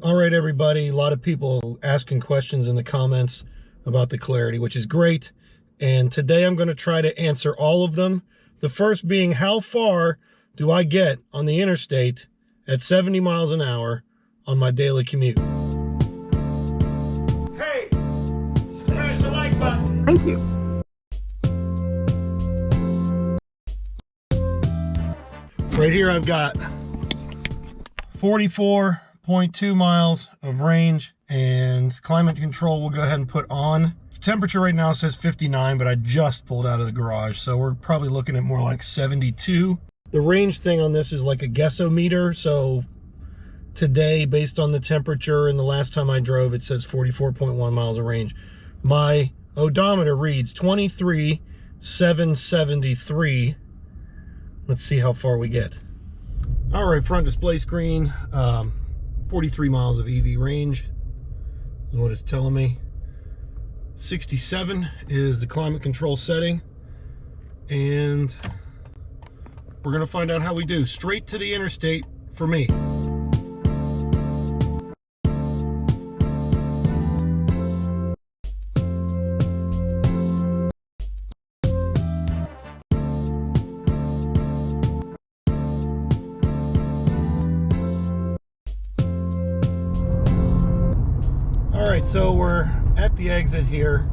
All right, everybody. A lot of people asking questions in the comments about the Clarity, which is great. And today I'm going to try to answer all of them. The first being, how far do I get on the interstate at 70 miles an hour on my daily commute? Hey, smash the like button. Thank you. Right here I've got 44.2 miles of range, and climate control we'll go ahead and put on. Temperature right now says 59, but I just pulled out of the garage, so we're probably looking at more like 72. The range thing on this is like a guessometer, so today, based on the temperature and the last time I drove, it says 44.1 miles of range. My odometer reads 23,773. Let's see how far we get. All right, front display screen, 43 miles of EV range is what it's telling me. 67 is the climate control setting, and we're gonna find out how we do. Straight to the interstate for me. Alright, so we're at the exit here.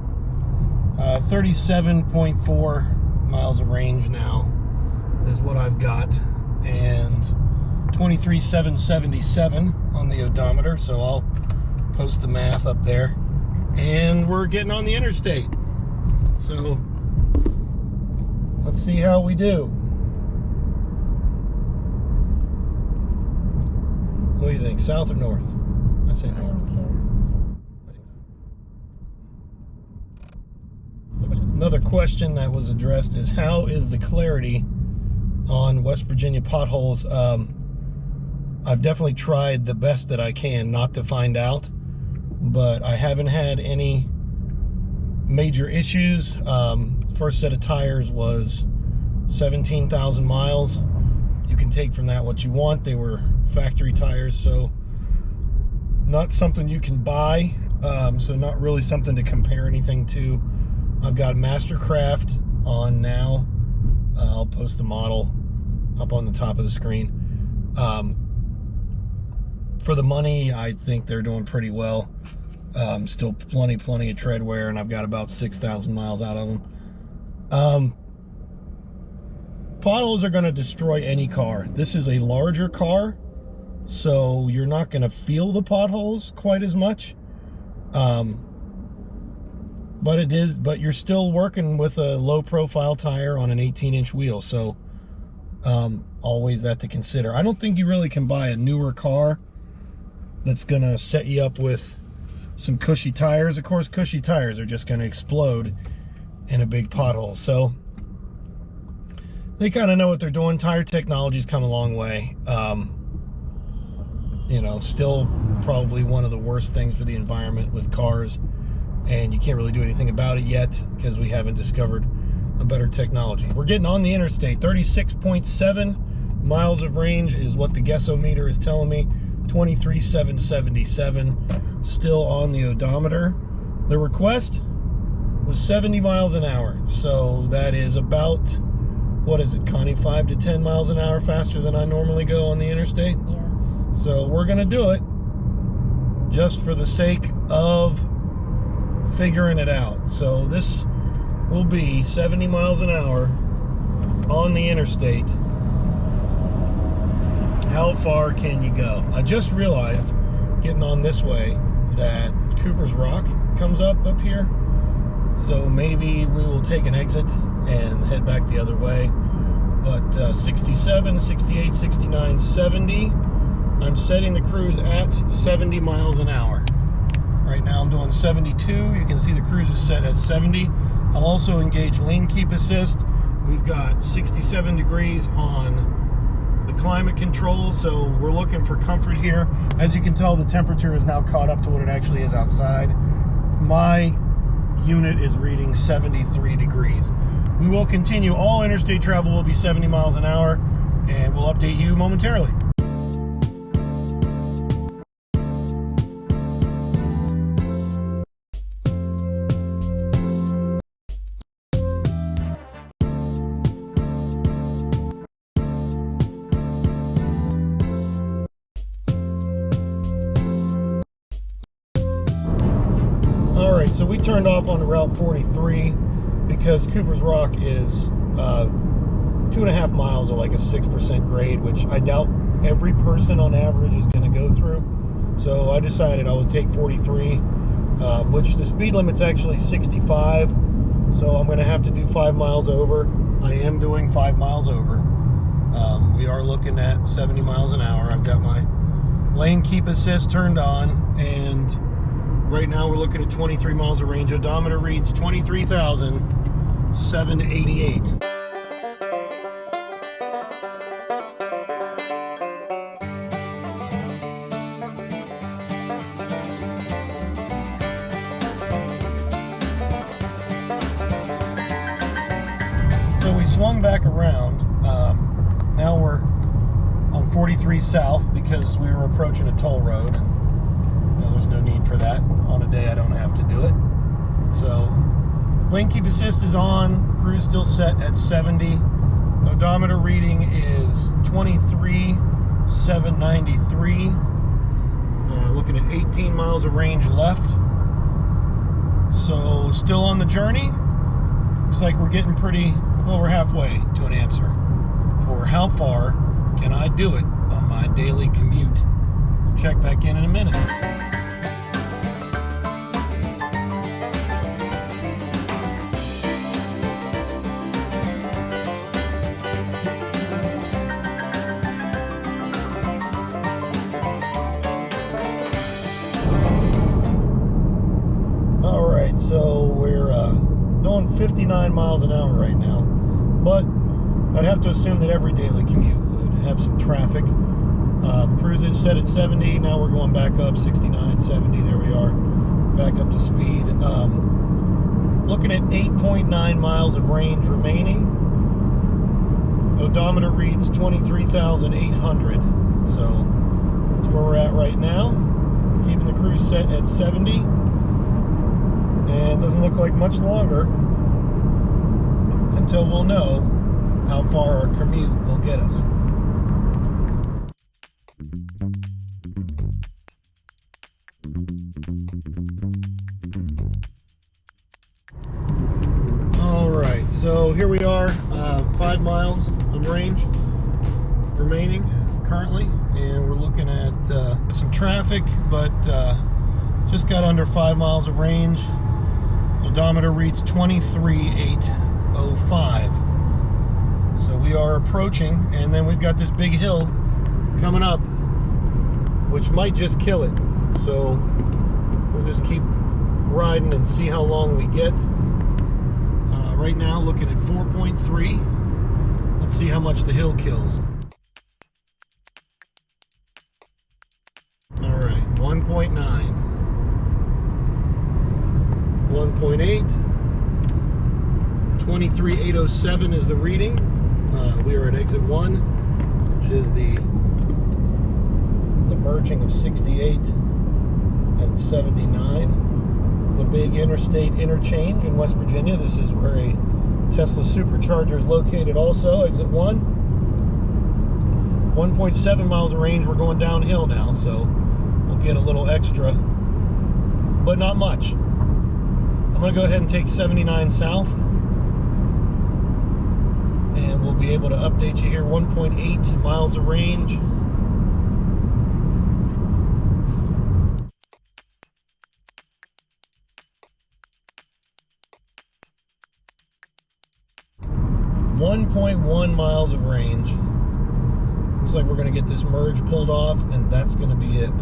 37.4 miles of range now is what I've got, and 23,777 on the odometer, so I'll post the math up there. And we're getting on the interstate, so let's see how we do. What do you think, south or north? I say north. Another question that was addressed is, how is the Clarity on West Virginia potholes? I've definitely tried the best that I can not to find out, but I haven't had any major issues. First set of tires was 17,000 miles. You can take from that what you want. They were factory tires, so not something you can buy, so not really something to compare anything to. I've got MasterCraft on now. I'll post the model up on the top of the screen. For the money, I think they're doing pretty well. Still plenty of tread wear, and I've got about 6,000 miles out of them. Potholes are going to destroy any car. This is a larger car, so you're not going to feel the potholes quite as much. But you're still working with a low profile tire on an 18-inch wheel, so always that to consider. I don't think you really can buy a newer car that's gonna set you up with some cushy tires. Of course, cushy tires are just gonna explode in a big pothole, so they kind of know what they're doing. Tire technology's come a long way. You know, still probably one of the worst things for the environment with cars, and you can't really do anything about it yet because we haven't discovered a better technology. We're getting on the interstate. 36.7 miles of range is what the guessometer is telling me. 23,777 still on the odometer. The request was 70 miles an hour, so that is about, what is it, Connie, 5 to 10 miles an hour faster than I normally go on the interstate? Yeah. So we're gonna do it just for the sake of figuring it out. So this will be 70 miles an hour on the interstate. How far can you go? I just realized, getting on this way, that Cooper's Rock comes up here, so maybe we will take an exit and head back the other way. But 67, 68, 69, 70, I'm setting the cruise at 70 miles an hour. Right now I'm doing 72. You can see the cruise is set at 70. I'll also engage lane keep assist. We've got 67 degrees on the climate control, so we're looking for comfort here. As you can tell, the temperature is now caught up to what it actually is outside. My unit is reading 73 degrees. We will continue. All interstate travel will be 70 miles an hour, and we'll update you momentarily. right, so we turned off on Route 43 because Cooper's Rock is 2.5 miles of like a 6% grade, which I doubt every person on average is going to go through. So I decided I would take 43, which the speed limit's actually 65. So I'm going to have to do 5 miles over. I am doing 5 miles over. We are looking at 70 miles an hour. I've got my lane keep assist turned on, and right now we're looking at 23 miles of range. Odometer reads 23,788. So we swung back around. Now we're on 43 South because we were approaching a toll road, and there's no need for that. On a day I don't have to do it. So lane keep assist is on, cruise still set at 70. Odometer reading is 23,793. Looking at 18 miles of range left. So still on the journey. Looks like we're getting pretty, well, we're halfway to an answer for how far can I do it on my daily commute. We'll check back in a minute. All right, so we're going 59 miles an hour right now, but I'd have to assume that every daily commute would have some traffic. Cruise is set at 70. Now we're going back up 69, 70. There we are, back up to speed. Looking at 8.9 miles of range remaining. Odometer reads 23,800. So that's where we're at right now. Keeping the cruise set at 70. And doesn't look like much longer until we'll know how far our commute will get us. All right, so here we are, 5 miles of range remaining currently, and we're looking at some traffic, but just got under 5 miles of range. Odometer reads 23,805. So we are approaching, and then we've got this big hill coming up, which might just kill it. So we'll just keep riding and see how long we get. Right now, looking at 4.3. Let's see how much the hill kills. All right, 1.9. 1.8. 23,807 is the reading. We are at exit 1, which is the merging of 68 and 79. The big Interstate interchange in West Virginia. This is where a Tesla supercharger is located also, exit 1. 1.7 miles of range. We're going downhill now, so we'll get a little extra, but not much. I'm going to go ahead and take 79 South, and we'll be able to update you here. 1.8 miles of range. .1 miles of range. Looks like we're going to get this merge pulled off, and that's going to be it.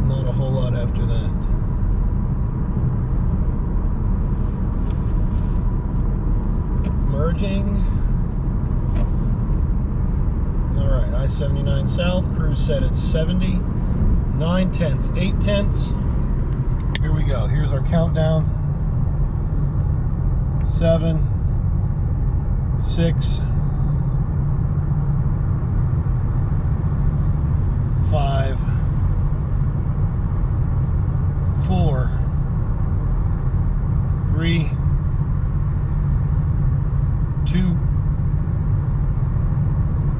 Not a whole lot after that. Merging. All right, I-79 South, cruise set at 70. 9/10, 8/10. Here we go. Here's our countdown. 7, 6, 5, 4, 3, 2,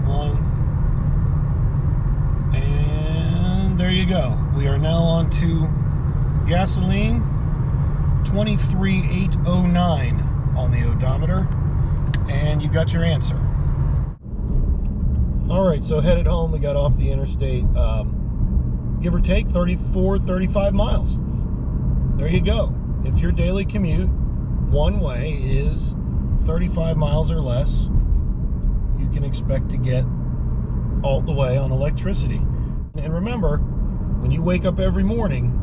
1, and there you go. We are now on to gasoline. 23,809 on the odometer, and you got your answer. All right, so headed home. We got off the interstate, give or take 34, 35 miles. There you go. If your daily commute one way is 35 miles or less, you can expect to get all the way on electricity. And remember, when you wake up every morning,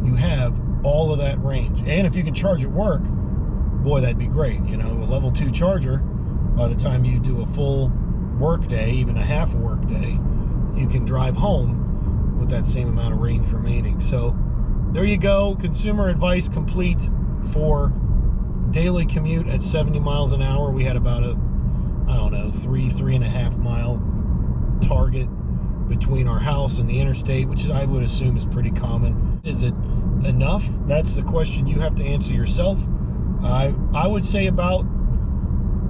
you have all of that range. And if you can charge at work, boy, that'd be great. You know, a level 2 charger, by the time you do a full work day, even a half a work day, you can drive home with that same amount of range remaining. So there you go. Consumer advice complete for daily commute at 70 miles an hour. We had about a, I don't know, 3.5 mile target between our house and the interstate, which I would assume is pretty common. Is it enough? That's the question you have to answer yourself. I would say about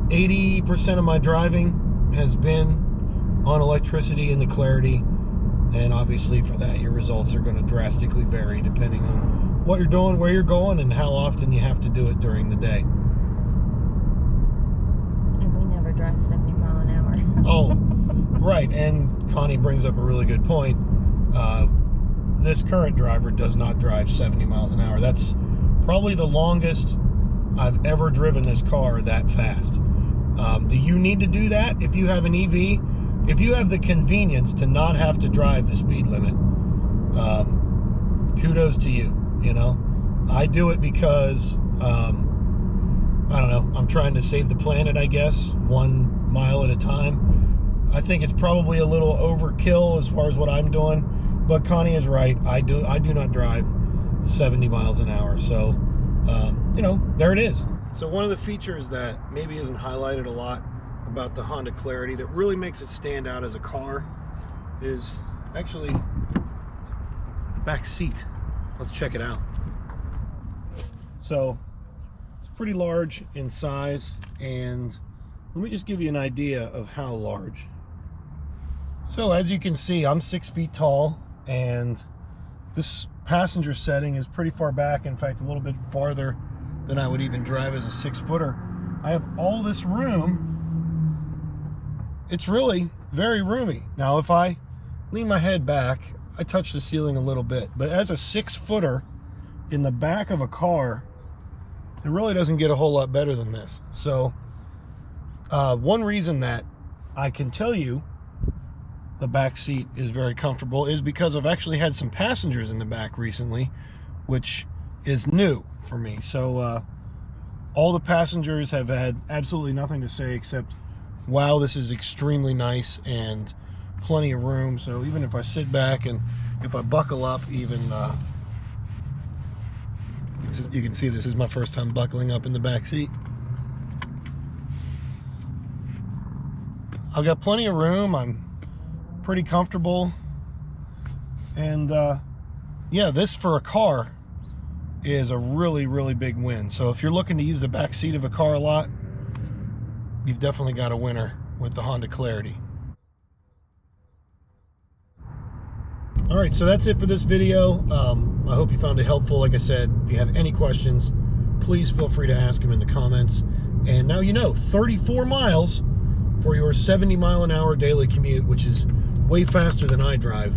80% of my driving has been on electricity in the Clarity, and obviously for that your results are going to drastically vary depending on what you're doing, where you're going, and how often you have to do it during the day. And we never drive 70 mile an hour. Oh, right. And Connie brings up a really good point. This current driver does not drive 70 miles an hour. That's probably the longest I've ever driven this car that fast. Do you need to do that if you have an EV? If you have the convenience to not have to drive the speed limit, kudos to you. You know, I do it because I don't know, I'm trying to save the planet, I guess, 1 mile at a time. I think it's probably a little overkill as far as what I'm doing, but Connie is right. I do not drive 70 miles an hour. So you know, there it is. So one of the features that maybe isn't highlighted a lot about the Honda Clarity that really makes it stand out as a car is actually the back seat. Let's check it out. So it's pretty large in size, and let me just give you an idea of how large. So as you can see, I'm 6 feet tall, and this passenger setting is pretty far back. In fact, a little bit farther than I would even drive as a 6-footer. I have all this room. It's really very roomy. Now, if I lean my head back, I touch the ceiling a little bit, but as a 6-footer in the back of a car, it really doesn't get a whole lot better than this. So one reason that I can tell you the back seat is very comfortable is because I've actually had some passengers in the back recently, which is new for me. So all the passengers have had absolutely nothing to say except, wow, this is extremely nice and plenty of room. So even if I sit back and if I buckle up, even you can see this is my first time buckling up in the back seat. I've got plenty of room. I'm pretty comfortable, and yeah, this for a car is a really, really big win. So if you're looking to use the back seat of a car a lot, you've definitely got a winner with the Honda Clarity. All right, so that's it for this video. I hope you found it helpful. Like I said, if you have any questions, please feel free to ask them in the comments. And now you know, 34 miles for your 70 mile an hour daily commute, which is way faster than I drive,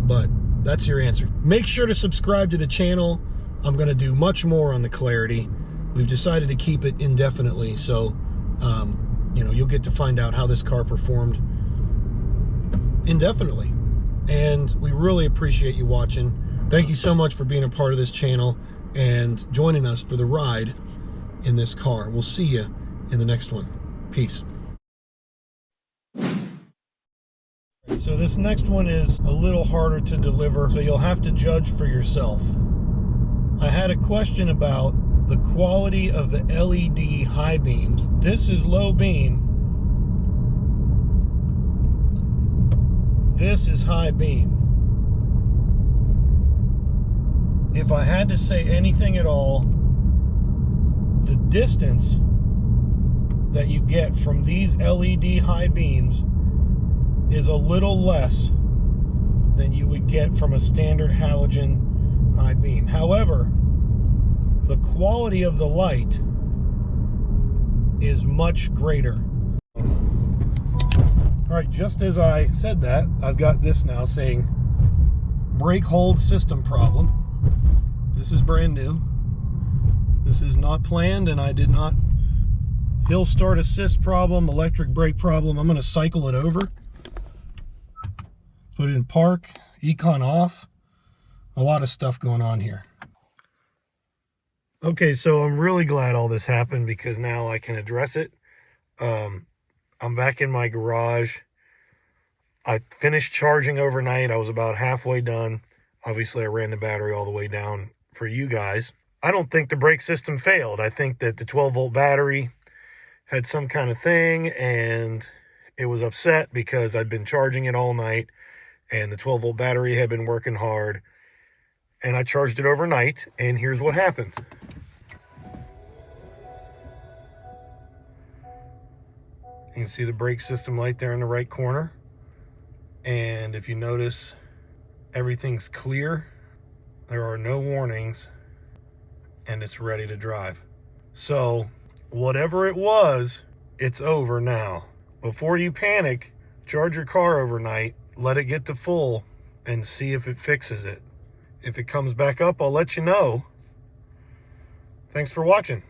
but that's your answer. Make sure to subscribe to the channel. I'm going to do much more on the Clarity. We've decided to keep it indefinitely, so you know, you'll get to find out how this car performed indefinitely. And we really appreciate you watching. Thank you so much for being a part of this channel and joining us for the ride in this car. We'll see you in the next one. Peace. So this next one is a little harder to deliver, so you'll have to judge for yourself. I had a question about the quality of the LED high beams. This is low beam. This is high beam. If I had to say anything at all, the distance that you get from these LED high beams is a little less than you would get from a standard halogen high beam. However, the quality of the light is much greater. All right, just as I said that, I've got this now saying brake hold system problem. This is brand new. This is not planned, and I did not. Hill start assist problem, electric brake problem. I'm going to cycle it over. Put it in park, econ off. A lot of stuff going on here. Okay, so I'm really glad all this happened because now I can address it. I'm back in my garage. I finished charging overnight. I was about halfway done. Obviously, I ran the battery all the way down for you guys. I don't think the brake system failed. I think that the 12-volt battery had some kind of thing, and it was upset because I'd been charging it all night, and the 12-volt battery had been working hard, and I charged it overnight, and here's what happened. You can see the brake system light there in the right corner. And if you notice, everything's clear. There are no warnings, and it's ready to drive. So whatever it was, it's over now. Before you panic, charge your car overnight, let it get to full, and see if it fixes it. If it comes back up, I'll let you know. Thanks for watching.